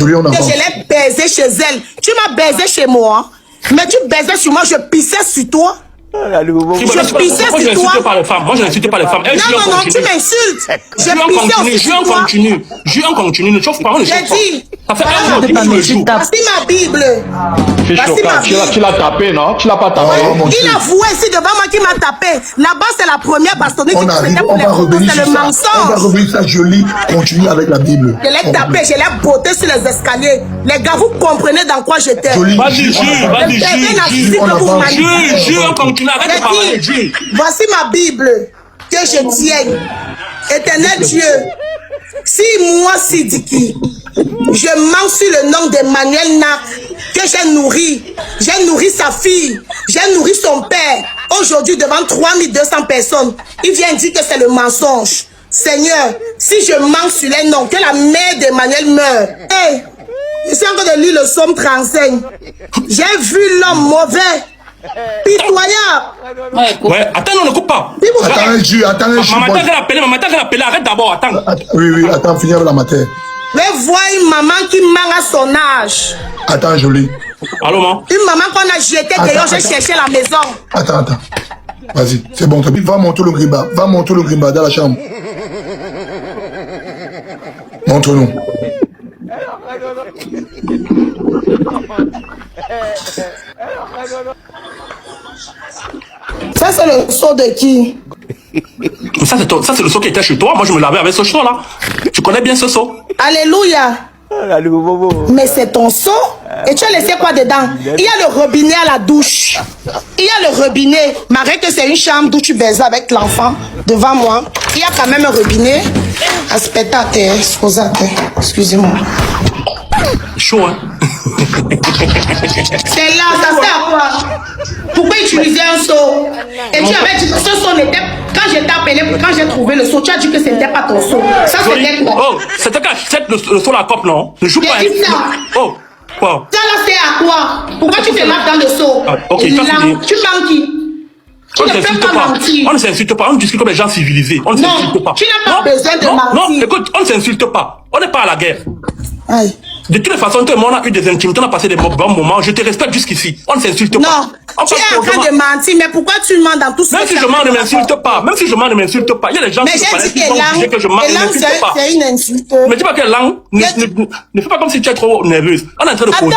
Jolie, on que je l'ai baisé chez elle. Tu m'as baisé chez moi, mais tu baisais sur moi, je pissais sur toi. Je pissais sur toi. Moi, je n'insulte pas les femmes. Moi, je n'insulte pas les femmes. Non, tu m'insultes. Je pissais continue. Je continue. Ne chauffe pas. J'ai dit. Ça fait un mois que je joue. Voici ma Bible. Voici ma Bible. Tu l'as tapé, non? Tu l'as pas tapé. Il a voué ici devant moi qui m'a tapé. Là-bas, c'est la première bastonnée qui arrive, faisait pour les autres. C'est le mensonge. On va revenir ça joli. Continue avec la Bible. Je l'ai tapé, je l'ai botté sur les escaliers. Les gars, vous comprenez dans quoi j'étais. Vas-y, jure, continue. Arrête de parler, jure. Voici ma Bible que je tiens. Éternel Dieu, si moi, Sidiki, je mens sur le nom d'Emmanuel Nak, que j'ai nourri sa fille, j'ai nourri son père, aujourd'hui devant 3200 personnes, il vient dire que c'est le mensonge. Seigneur, si je mens sur les noms, que la mère d'Emmanuel meure. Hey, je suis encore de lire le psaume 35. J'ai vu l'homme mauvais, pitoyable. Ouais, attends, non, ne coupe pas. Attends un jus. Maman t'a appelé, arrête d'abord, attends. Oui, attends, finis avec la matière. Mais vois une maman qui ment à son âge. Attends, Jolie. Allô, maman? Une maman qu'on a jetée dehors, j'ai cherché la maison. Attends. Vas-y, c'est bon. Va monter le grimba dans la chambre. Montre-nous. Ça, c'est le seau de qui? Ça, c'est le seau qui était chez toi. Moi, je me lavais avec ce seau-là. Tu connais bien ce seau? Alléluia. Mais c'est ton seau. Et tu as laissé quoi dedans? Il y a le robinet à la douche. Il y a le robinet. Malgré que c'est une chambre d'où tu baisais avec l'enfant devant moi. Il y a quand même un robinet. Aspettate, scusate. Excusez-moi. Chaud, hein? C'est là, ça sert à quoi? Pourquoi utiliser un seau? Et tu avais dit que ce seau n'était... Quand je t'ai appelé, quand j'ai trouvé le seau, tu as dit que ce n'était pas ton seau. Ça, c'était quoi? Oh, c'était quand j'achète le seau à la cop, non? Ne joue pas. Oh, quoi? Ça là, c'est à quoi? Pourquoi tu te mets dans le seau? Ok, tu manques qui? On ne s'insulte pas. On ne s'insulte pas. On discute comme les gens civilisés. On ne s'insulte pas. Tu n'as pas besoin de mentir. Non, écoute, on ne s'insulte pas. On n'est pas à la guerre. Aïe. De toutes les façons, toi et moi, on a eu des intimités, on a passé des bons moments. Je te respecte jusqu'ici. On ne s'insulte pas. Non, tu es en train de mentir, mais pourquoi tu mens dans tout ça? Même si je mens, ne m'insulte pas. Même si je mens, ne m'insulte pas. Il y a des gens qui me connaissent qui vont juger que je mens, ne m'insulte pas. C'est une insulte. Mais dis pas quelle langue. Ne fais pas comme si tu es trop nerveuse. On est en train de causer.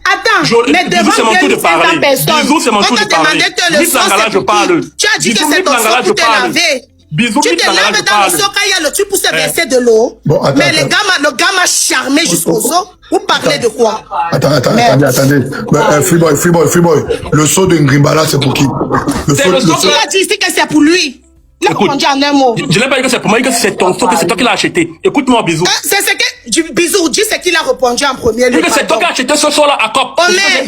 Attends, mais devant 2500 personnes, Bisous, c'est mon tour de parler. Bisous, je parle. Tu as dit que c'est ton seau pour te laver. Bisous, tu te laves dans le seau quand il y a le truc pour se verser de l'eau. Mais le gars m'a charmé jusqu'au seau. Vous parlez de quoi? Attendez. Freeboy. Le seau de Ngrimbala, c'est pour qui? Il a dit ici que c'est pour lui. Il a répondu en un mot. Je n'ai pas dit que c'est pour moi, que c'est ton seau, que c'est toi qui l'as acheté. Écoute-moi, Bisou. C'est ce que... Bisou, dis ce qu'il a répondu en premier. Dis que c'est toi qui as acheté ce seau-là à Cop. Omer.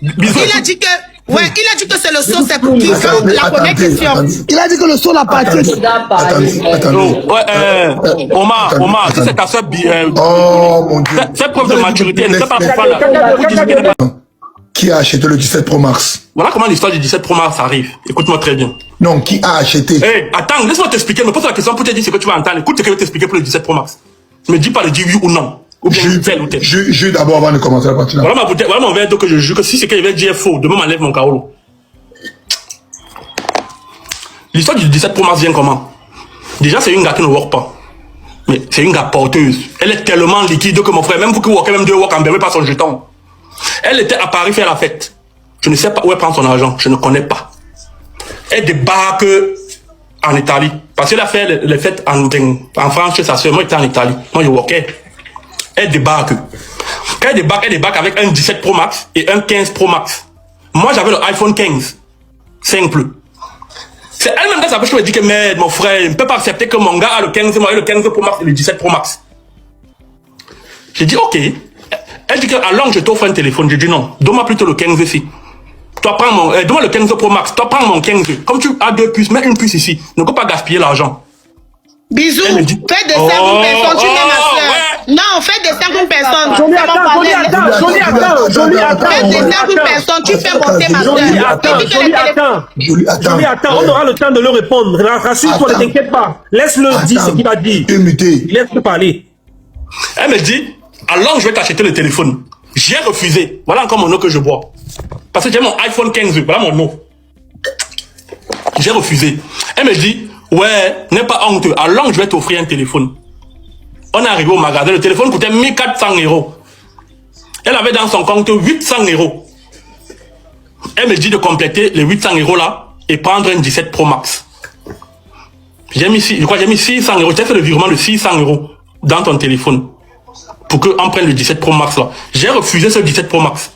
Il a dit que... Ouais, il a dit que c'est le seau, c'est pour qui? La première question. Il a dit que le seau l'a parti. Attendez. Omar, si c'est ta soeur, oh mon Dieu. Fais preuve de maturité, ne fais pas pourquoi. Qui a acheté le 17 Pro Max? Voilà comment l'histoire du 17 Pro Max arrive. Écoute-moi très bien. Non, qui a acheté? Attends, laisse-moi t'expliquer. Me pose la question pour te dire ce que tu vas entendre. Écoute ce que je vais t'expliquer pour le 17 Pro Max. Ne me dis pas de dire oui ou non. Ou bien tel ou tel. Je d'abord avant de commencer la partie là. Voilà mon verre d'eau que je jure que si c'est qu'il va dire faux, demain m'enlève mon kaolo. L'histoire du 17 Pro Max vient comment? Déjà, c'est une gars qui ne work pas. Mais c'est une gars porteuse. Elle est tellement liquide que mon frère, même vous qui workez, même deux work en bébé pas son jeton. Elle était à Paris faire la fête. Je ne sais pas où elle prend son argent. Je ne connais pas. Elle débarque en Italie. Parce qu'elle a fait les fêtes en France chez sa soeur. Moi, j'étais en Italie. Moi, je workais. Elle débarque. Quand elle débarque avec un 17 Pro Max et un 15 Pro Max. Moi, j'avais le iPhone 15. Simple. C'est elle-même dans sa bouche qui me dit que merde, mon frère, je ne peux pas accepter que mon gars a le 15, moi, et le 15 Pro Max et le 17 Pro Max. J'ai dit, ok. Elle dit que, alors je t'offre un téléphone. J'ai dit non. Donne-moi plutôt le 15 ici. Toi, prends mon, donne-moi le 15 Pro Max. Toi, prends mon 15. Comme tu as deux puces, mets une puce ici. Ne peux pas gaspiller l'argent. Bisous. Fais de 50 personnes, tu mets ma soeur. Ouais. Non, fais de 50 personnes. Jolie, attends. Fais de 50 personnes, tu fais monter ma soeur. Jolie, attends. On aura le temps de le répondre. Rassure-toi, ne t'inquiète pas. Laisse-le dire ce qu'il a dit. Laisse-le parler. Elle me dit, alors je vais t'acheter le téléphone. J'ai refusé. Voilà encore mon eau que je bois. Parce que j'ai mon iPhone 15. Voilà mon eau. J'ai refusé. Elle me dit, ouais, n'aie pas honte. Alors je vais t'offrir un téléphone. On est arrivé au magasin. Le téléphone coûtait 1400 €. Elle avait dans son compte 800 €. Elle me dit de compléter les 800 € là et prendre un 17 Pro Max. J'ai mis 600 €. J'ai fait le virement de 600 € dans ton téléphone pour qu'on prenne le 17 Pro Max là. J'ai refusé ce 17 Pro Max.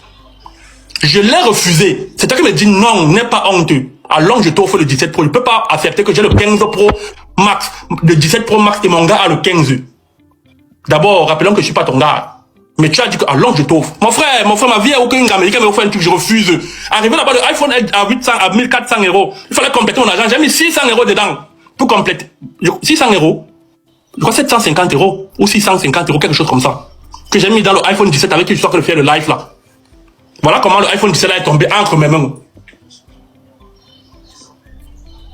Je l'ai refusé. C'est toi qui me dit non, n'aie pas honte. Alors je t'offre le 17 Pro. Je ne peux pas accepter que j'ai le 15 Pro Max, le 17 Pro Max et mon gars a le 15. D'abord, rappelons que je ne suis pas ton gars. Mais tu as dit que alors je t'offre. Mon frère, ma vie a aucun américain m'a offert un truc, je refuse. Arrivé là-bas, le iPhone à 800, à 1400 €. Il fallait compléter mon argent. J'ai mis 600 € dedans pour compléter. 600 €. Je crois 750 € ou 650 €, quelque chose comme ça. Que j'ai mis dans le iPhone 17 avec l'histoire que je fais le live là. Voilà comment le iPhone 17 là est tombé entre mes mains.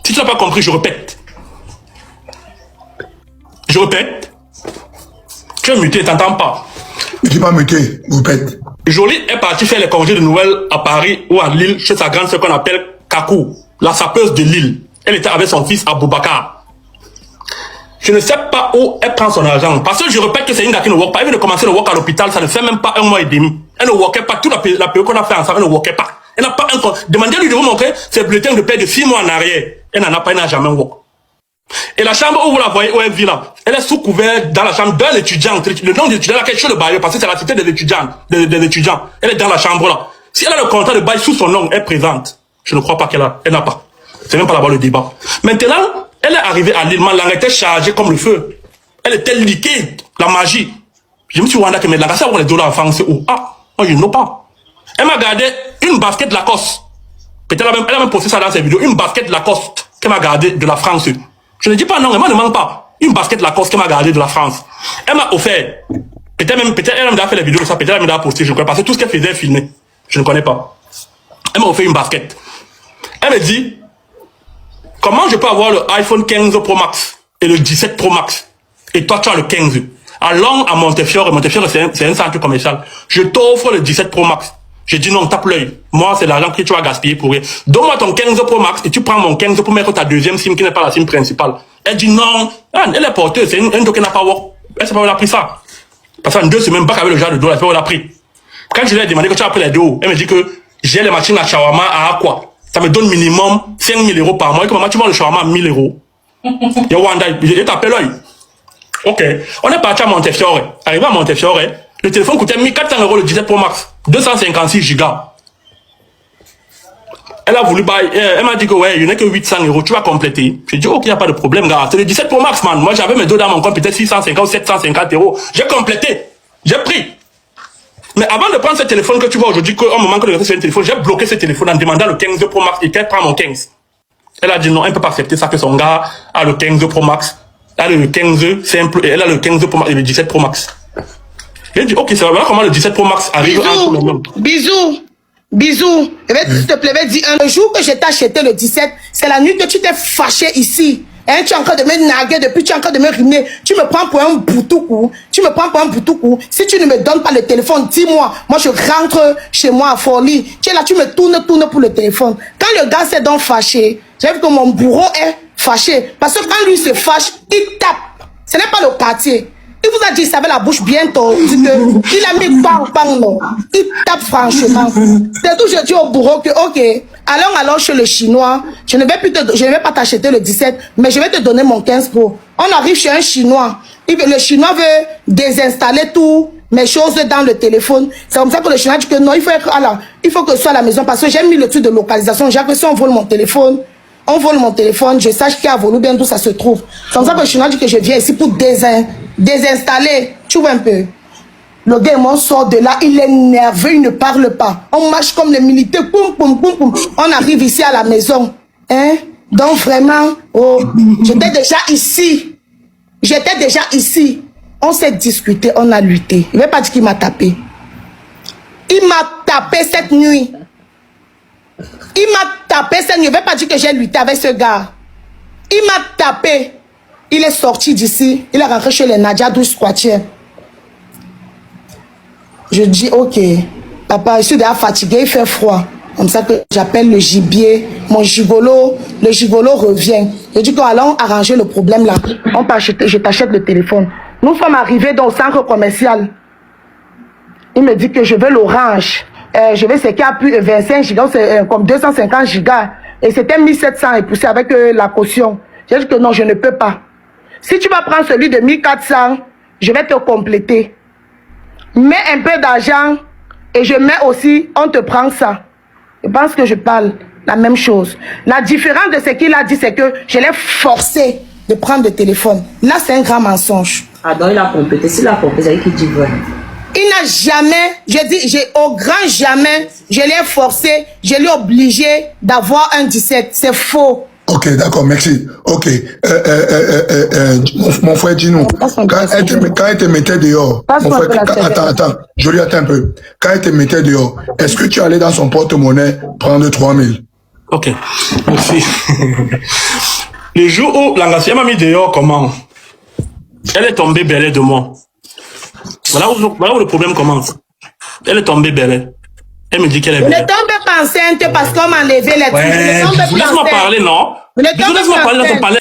Si tu n'as pas compris, je répète. Je répète. Tu es muté, tu n'entends pas. Je ne suis pas muté, répète. Jolie est partie faire les congés de Noël à Paris ou à Lille chez sa grande sœur qu'on appelle Kakou, la sapeuse de Lille. Elle était avec son fils Aboubacar. Je ne sais pas où elle prend son argent. Parce que je répète que c'est une gars qui ne work pas. Elle vient de commencer le work à l'hôpital, ça ne fait même pas 1 mois et demi. Elle ne workait pas. Toute la période qu'on a fait ensemble, elle ne workait pas. Elle n'a pas un compte. Demandez-lui de vous montrer ses bulletins de paie de 6 mois en arrière. Elle n'en a pas, elle n'a jamais work. Et la chambre où vous la voyez, où elle vit là, elle est sous couvert dans la chambre d'un étudiant. Le nom de l'étudiant là, chez le bailleur, parce que c'est la cité des étudiants, des étudiants. Elle est dans la chambre là. Si elle a le contrat de bail sous son nom, elle présente. Je ne crois pas qu'elle a. Elle n'a pas. C'est même pas là-bas le débat. Maintenant, elle est arrivée à Lille. Ma langue était chargée comme le feu. Elle était liquide. La magie. Je me suis dit, que mes langues, ça, on les dollars en France, c'est où? Ah, moi, je n'ai pas. Elle m'a gardé une basket Lacoste. Peut-être elle a même posté ça dans ses vidéos. Une basket Lacoste qu'elle m'a gardé de la France. Je ne dis pas non, elle ne ment pas. Une basket Lacoste qu'elle m'a gardé de la France. Elle m'a offert. Peut-être elle m'a fait les vidéos de ça. Peut-être elle m'a posté. Je ne connais pas. Parce que tout ce qu'elle faisait, elle filmait. Je ne connais pas. Elle m'a offert une basket. Elle me dit, comment je peux avoir le iPhone 15 Pro Max et le 17 Pro Max et toi tu as le 15? Allons à Montefiore. Montefiore c'est un centre commercial. Je t'offre le 17 Pro Max. J'ai dit non, tape l'œil. Moi, c'est l'argent que tu vas gaspiller pour rien. Donne-moi ton 15 Pro Max et tu prends mon 15 pour mettre ta deuxième SIM qui n'est pas la SIM principale. Elle dit non. Elle est porteuse. C'est une qui n'a pas work. Elle sait pas où elle a pris ça. Parce qu'en 2 semaines, pas avec le genre de dos, elle sait pas où elle a pris. Quand je lui ai demandé que tu as pris les deux, elle me dit que j'ai les machines à shawarma à Aqua. Ça me donne minimum 5 000 € par mois. Et que maman, tu vends le shawarma à 1 000 €. Yawanda, il t'appelle l'œil. Ok. On est parti à Montefiore. Arrivé à Montefiore, le téléphone coûtait 1400 € le 17 Pro Max. 256 Go. Elle a voulu elle m'a dit que ouais, il n'y a que 800 €, tu vas compléter. J'ai dit ok, il n'y a pas de problème, gars. C'est le 17 Pro Max, man. Moi, j'avais mes deux dans mon compte, peut-être 650 ou 750 €. J'ai complété. J'ai pris. Mais avant de prendre ce téléphone que tu vois aujourd'hui, qu'au moment que je vais sur un téléphone, j'ai bloqué ce téléphone en demandant le 15 Pro Max et qu'elle prend mon 15. Elle a dit non, elle ne peut pas accepter ça, que son gars a le 15 Pro Max. Elle a le 15 simple et elle a le 15 Pro Max et le 17 Pro Max. J'ai dit ok, c'est voilà comment le 17 Pro Max arrive entre mes mains. Bisous. S'il te plaît, dis un jour que je t'ai acheté le 17, c'est la nuit que tu t'es fâché ici. Hein, tu es en train de me narguer depuis, tu es en train de me riner. Tu me prends pour un boutoukou. Si tu ne me donnes pas le téléphone, dis-moi. Moi, je rentre chez moi à Forli. Tu es là, tu me tournes pour le téléphone. Quand le gars s'est donc fâché, j'ai vu que mon bourreau est fâché. Parce que quand lui se fâche, il tape. Ce n'est pas le quartier. Il vous a dit, ça avait la bouche bien tordue. Il a mis bang, non. Il tape franchement. C'est tout, je dis au bourreau que, ok, allons chez le Chinois. Je ne vais pas t'acheter le 17, mais je vais te donner mon 15 Pro. On arrive chez un Chinois. Le Chinois veut désinstaller tout mes choses dans le téléphone. C'est comme ça que le Chinois dit que non, il faut que ce soit à la maison parce que j'ai mis le truc de localisation. J'ai que si on vole mon téléphone, je sache qui a volé bien d'où ça se trouve. C'est comme ça que le Chinois dit que je viens ici pour désinstaller. Tu vois un peu. Le gars, on sort de là, il est nerveux, il ne parle pas. On marche comme les militaires, poum. On arrive ici à la maison. Hein? Donc vraiment, oh, j'étais déjà ici. On s'est discuté, on a lutté. Il ne veut pas dire qu'il m'a tapé. Il m'a tapé cette nuit. Il ne veut pas dire que j'ai lutté avec ce gars. Il m'a tapé. Il est sorti d'ici. Il est rentré chez les Nadia 12 squatiers. Je dis, ok, papa, je suis déjà fatigué, il fait froid. Comme ça que j'appelle le gibier, mon gigolo, le gigolo revient. Je dis allons arranger le problème là. On peut acheter, je t'achète le téléphone. Nous sommes arrivés dans le centre commercial. Il me dit que je veux l'orange. Je veux ce qui a plus 25 gigas, c'est comme 250 gigas. Et c'était 1700 et poussé avec la caution. J'ai dit que non, je ne peux pas. Si tu vas prendre celui de 1400, je vais te compléter. Mets un peu d'argent et je mets aussi, on te prend ça. Je pense que je parle la même chose. La différence de ce qu'il a dit, c'est que je l'ai forcé de prendre le téléphone. Là, c'est un grand mensonge. Ah, donc il a complété. S'il a complété, c'est qu'il dit vrai. Il n'a jamais, je dis, au grand jamais, je l'ai forcé, je l'ai obligé d'avoir un 17. C'est faux. Ok, d'accord, merci. Ok. Mon frère, dis-nous. Quand elle te mettait dehors, mon frère, attends, je lui attends un peu. Quand elle te mettait dehors, est-ce que tu allais dans son porte-monnaie prendre 3000? Ok, merci. Le jour où Langassia m'a mis dehors, comment? Elle est tombée belle de moi. Voilà où le problème commence. Elle est tombée belle. Elle me dit qu'elle est belle. Ne tombez pas enceinte parce qu'on m'a enlevé les trucs. Ouais, laisse-moi parler, non? Laisse-moi parler dans ton palais.